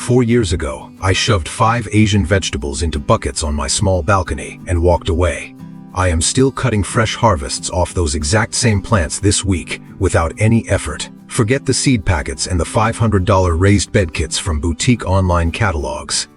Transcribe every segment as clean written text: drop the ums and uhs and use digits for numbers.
4 years ago, I shoved 5 Asian vegetables into buckets on my small balcony and walked away. I am still cutting fresh harvests off those exact same plants this week without any effort. Forget the seed packets and the $500 raised bed kits from boutique online catalogs.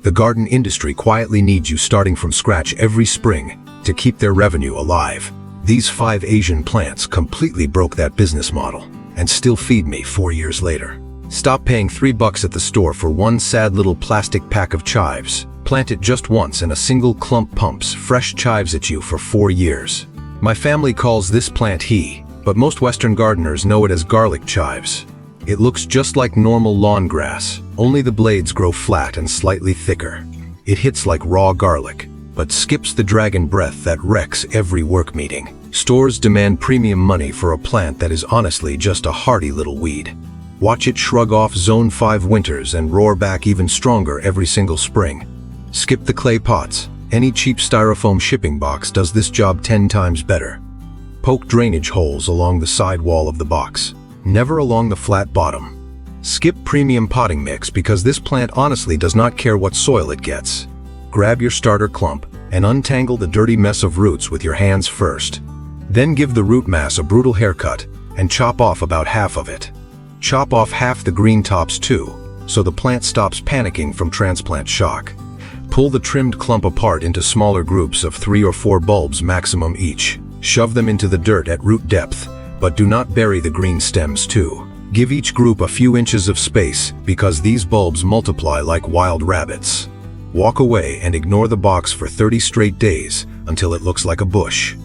The garden industry quietly needs you starting from scratch every spring to keep their revenue alive. These 5 Asian plants completely broke that business model and still feed me 4 years later. Stop paying $3 at the store for one sad little plastic pack of chives. Plant it just once and a single clump pumps fresh chives at you for 4 years. My family calls this plant but most Western gardeners know it as garlic chives. It looks just like normal lawn grass, only the blades grow flat and slightly thicker. It hits like raw garlic, but skips the dragon breath that wrecks every work meeting. Stores demand premium money for a plant that is honestly just a hardy little weed. Watch it shrug off Zone 5 winters and roar back even stronger every single spring. Skip the clay pots. Any cheap styrofoam shipping box does this job 10 times better. Poke drainage holes along the side wall of the box, never along the flat bottom. Skip premium potting mix because this plant honestly does not care what soil it gets. Grab your starter clump and untangle the dirty mess of roots with your hands first. Then give the root mass a brutal haircut and chop off about half of it. Chop off half the green tops too, so the plant stops panicking from transplant shock. Pull the trimmed clump apart into smaller groups of 3 or 4 bulbs maximum each. Shove them into the dirt at root depth, but do not bury the green stems too. Give each group a few inches of space because these bulbs multiply like wild rabbits. Walk away and ignore the box for 30 straight days until it looks like a bush.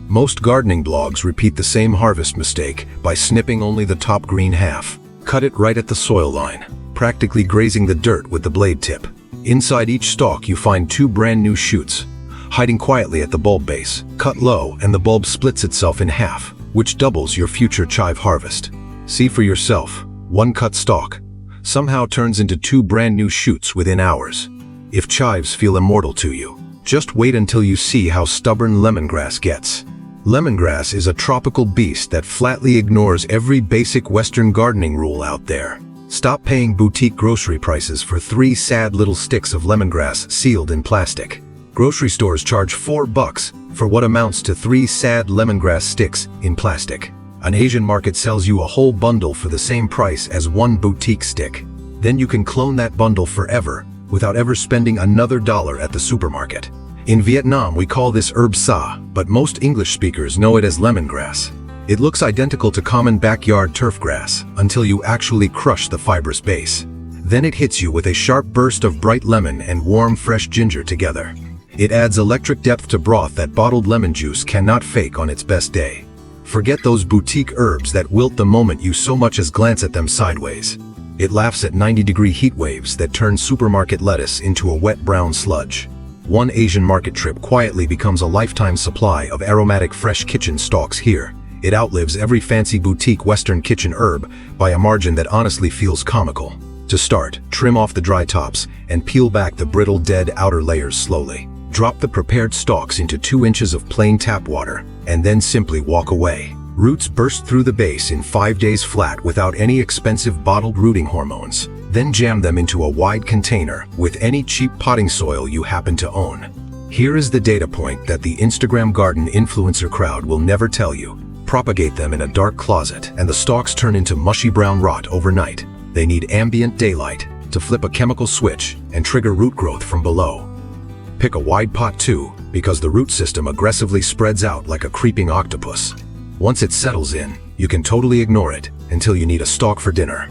Most gardening blogs repeat the same harvest mistake by snipping only the top green half. Cut it right at the soil line, practically grazing the dirt with the blade tip. Inside each stalk you find 2 brand new shoots, hiding quietly at the bulb base. Cut low and the bulb splits itself in half, which doubles your future chive harvest. See for yourself, one cut stalk somehow turns into 2 brand new shoots within hours. If chives feel immortal to you, just wait until you see how stubborn lemongrass gets. Lemongrass is a tropical beast that flatly ignores every basic Western gardening rule out there. Stop paying boutique grocery prices for 3 sad little sticks of lemongrass sealed in plastic. Grocery stores charge $4 for what amounts to 3 sad lemongrass sticks in plastic. An Asian market sells you a whole bundle for the same price as 1 boutique stick. Then you can clone that bundle forever without ever spending another dollar at the supermarket. In Vietnam, we call this herb sa, but most English speakers know it as lemongrass. It looks identical to common backyard turf grass until you actually crush the fibrous base. Then it hits you with a sharp burst of bright lemon and warm fresh ginger together. It adds electric depth to broth that bottled lemon juice cannot fake on its best day. Forget those boutique herbs that wilt the moment you so much as glance at them sideways. It laughs at 90-degree heat waves that turn supermarket lettuce into a wet brown sludge. One Asian market trip quietly becomes a lifetime supply of aromatic fresh kitchen stalks here. It outlives every fancy boutique Western kitchen herb by a margin that honestly feels comical. To start, trim off the dry tops and peel back the brittle dead outer layers slowly. Drop the prepared stalks into 2 inches of plain tap water and then simply walk away. Roots burst through the base in 5 days flat without any expensive bottled rooting hormones. Then jam them into a wide container with any cheap potting soil you happen to own. Here is the data point that the Instagram garden influencer crowd will never tell you. Propagate them in a dark closet and the stalks turn into mushy brown rot overnight. They need ambient daylight to flip a chemical switch and trigger root growth from below. Pick a wide pot too, because the root system aggressively spreads out like a creeping octopus. Once it settles in, you can totally ignore it until you need a stalk for dinner.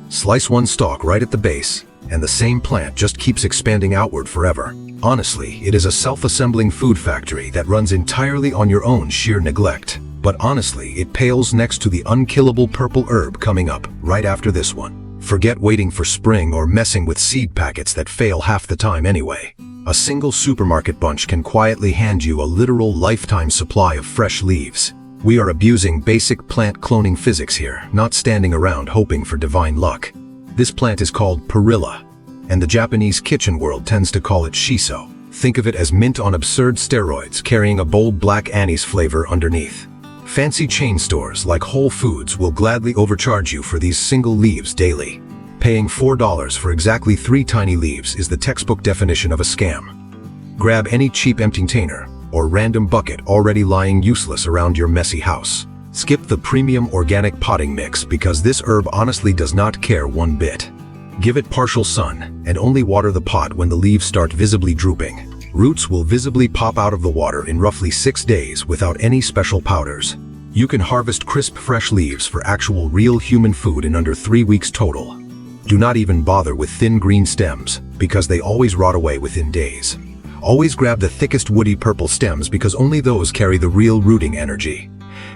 Slice 1 stalk right at the base, and the same plant just keeps expanding outward forever. Honestly, it is a self-assembling food factory that runs entirely on your own sheer neglect. But honestly, it pales next to the unkillable purple herb coming up right after this one. Forget waiting for spring or messing with seed packets that fail half the time anyway. A single supermarket bunch can quietly hand you a literal lifetime supply of fresh leaves. We are abusing basic plant cloning physics here, not standing around hoping for divine luck. This plant is called Perilla, and the Japanese kitchen world tends to call it Shiso. Think of it as mint on absurd steroids carrying a bold black anise flavor underneath. Fancy chain stores like Whole Foods will gladly overcharge you for these single leaves daily. Paying $4 for exactly 3 tiny leaves is the textbook definition of a scam. Grab any cheap empty container or random bucket already lying useless around your messy house. Skip the premium organic potting mix because this herb honestly does not care one bit. Give it partial sun and only water the pot when the leaves start visibly drooping. Roots will visibly pop out of the water in roughly 6 days without any special powders. You can harvest crisp fresh leaves for actual real human food in under 3 weeks total. Do not even bother with thin green stems because they always rot away within days. Always grab the thickest woody purple stems because only those carry the real rooting energy.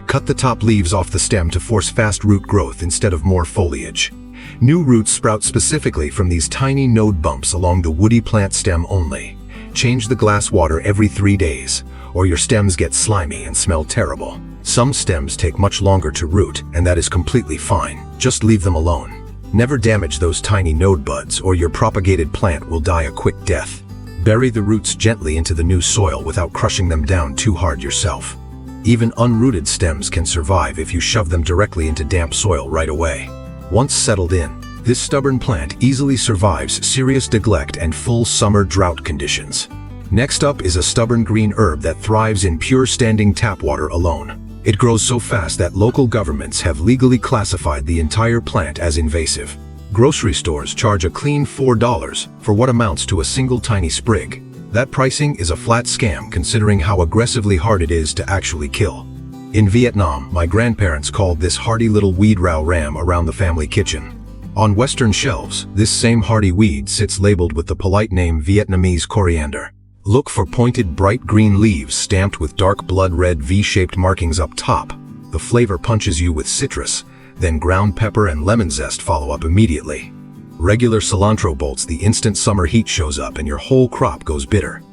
Cut the top leaves off the stem to force fast root growth instead of more foliage. New roots sprout specifically from these tiny node bumps along the woody plant stem only. Change the glass water every 3 days, or your stems get slimy and smell terrible. Some stems take much longer to root, and that is completely fine. Just leave them alone. Never damage those tiny node buds, or your propagated plant will die a quick death. Bury the roots gently into the new soil without crushing them down too hard yourself. Even unrooted stems can survive if you shove them directly into damp soil right away. Once settled in, this stubborn plant easily survives serious neglect and full summer drought conditions. Next up is a stubborn green herb that thrives in pure standing tap water alone. It grows so fast that local governments have legally classified the entire plant as invasive. Grocery stores charge a clean $4 for what amounts to a single tiny sprig. That pricing is a flat scam considering how aggressively hard it is to actually kill. In Vietnam, my grandparents called this hardy little weed Rau Răm around the family kitchen. On Western shelves, this same hardy weed sits labeled with the polite name Vietnamese Coriander. Look for pointed bright green leaves stamped with dark blood red V-shaped markings up top. The flavor punches you with citrus, then ground pepper and lemon zest follow up immediately. Regular cilantro bolts the instant summer heat shows up and your whole crop goes bitter.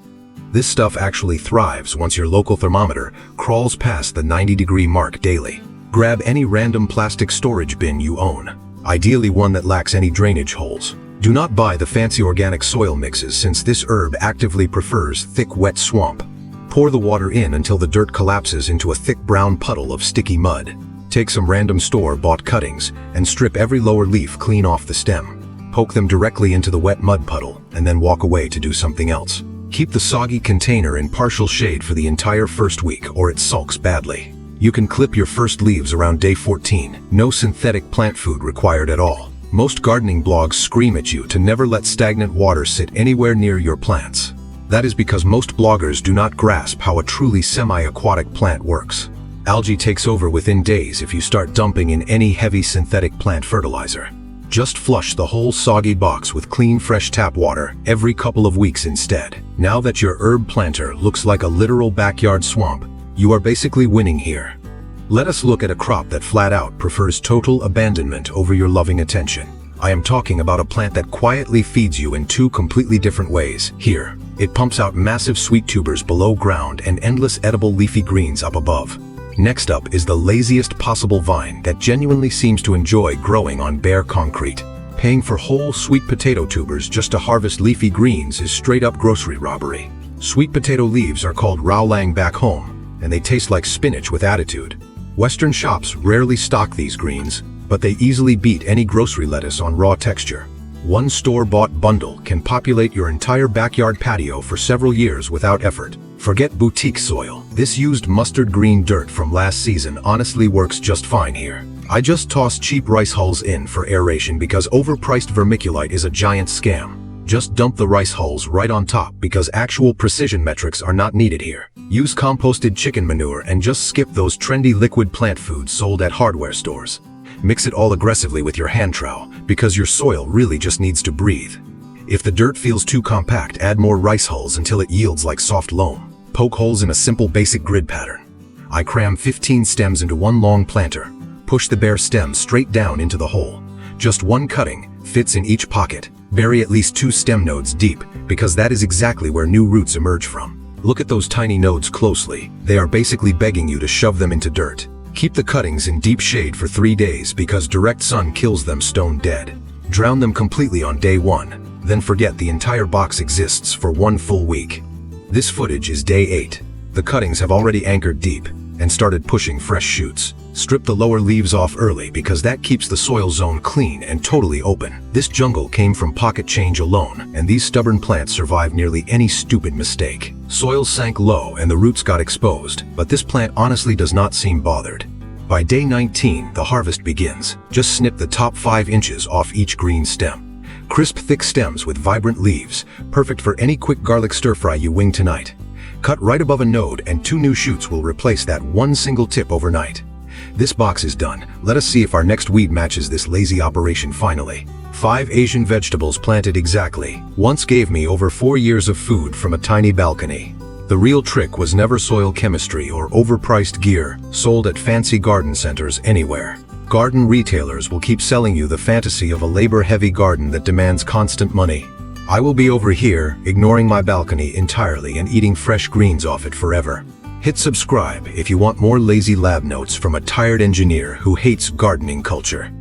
This stuff actually thrives once your local thermometer crawls past the 90-degree mark daily. Grab any random plastic storage bin you own, ideally one that lacks any drainage holes. Do not buy the fancy organic soil mixes since this herb actively prefers thick wet swamp. Pour the water in until the dirt collapses into a thick brown puddle of sticky mud. Take some random store-bought cuttings and strip every lower leaf clean off the stem. Poke them directly into the wet mud puddle and then walk away to do something else. Keep the soggy container in partial shade for the entire first week or it sulks badly. You can clip your first leaves around day 14. No synthetic plant food required at all. Most gardening blogs scream at you to never let stagnant water sit anywhere near your plants. That is because most bloggers do not grasp how a truly semi-aquatic plant works. Algae takes over within days if you start dumping in any heavy synthetic plant fertilizer. Just flush the whole soggy box with clean fresh tap water every couple of weeks instead. Now that your herb planter looks like a literal backyard swamp, you are basically winning here. Let us look at a crop that flat out prefers total abandonment over your loving attention. I am talking about a plant that quietly feeds you in 2 completely different ways. Here, it pumps out massive sweet tubers below ground and endless edible leafy greens up above. Next up is the laziest possible vine that genuinely seems to enjoy growing on bare concrete. Paying for whole sweet potato tubers just to harvest leafy greens is straight up grocery robbery. Sweet potato leaves are called Rau Lang back home, and they taste like spinach with attitude. Western shops rarely stock these greens, but they easily beat any grocery lettuce on raw texture. One store-bought bundle can populate your entire backyard patio for several years without effort. Forget boutique soil. This used mustard green dirt from last season honestly works just fine here. I just toss cheap rice hulls in for aeration because overpriced vermiculite is a giant scam. Just dump the rice hulls right on top because actual precision metrics are not needed here. Use composted chicken manure and just skip those trendy liquid plant foods sold at hardware stores. Mix it all aggressively with your hand trowel because your soil really just needs to breathe. If the dirt feels too compact, add more rice hulls until it yields like soft loam. Poke holes in a simple basic grid pattern. I cram 15 stems into one long planter. Push the bare stems straight down into the hole. Just one cutting fits in each pocket. Bury at least 2 stem nodes deep because that is exactly where new roots emerge from. Look at those tiny nodes closely. They are basically begging you to shove them into dirt. Keep the cuttings in deep shade for 3 days because direct sun kills them stone dead. Drown them completely on day 1, then forget the entire box exists for 1 full week. This footage is day 8. The cuttings have already anchored deep, and started pushing fresh shoots. Strip the lower leaves off early because that keeps the soil zone clean and totally open. This jungle came from pocket change alone, and these stubborn plants survived nearly any stupid mistake. Soil sank low and the roots got exposed, but this plant honestly does not seem bothered. By day 19, the harvest begins. Just snip the top 5 inches off each green stem. Crisp, thick stems with vibrant leaves, perfect for any quick garlic stir-fry you wing tonight. Cut right above a node and 2 new shoots will replace that one single tip overnight. This box is done. Let us see if our next weed matches this lazy operation finally. 5 Asian vegetables planted exactly once gave me over 4 years of food from a tiny balcony. The real trick was never soil chemistry or overpriced gear sold at fancy garden centers anywhere. Garden retailers will keep selling you the fantasy of a labor-heavy garden that demands constant money. I will be over here, ignoring my balcony entirely and eating fresh greens off it forever. Hit subscribe if you want more lazy lab notes from a tired engineer who hates gardening culture.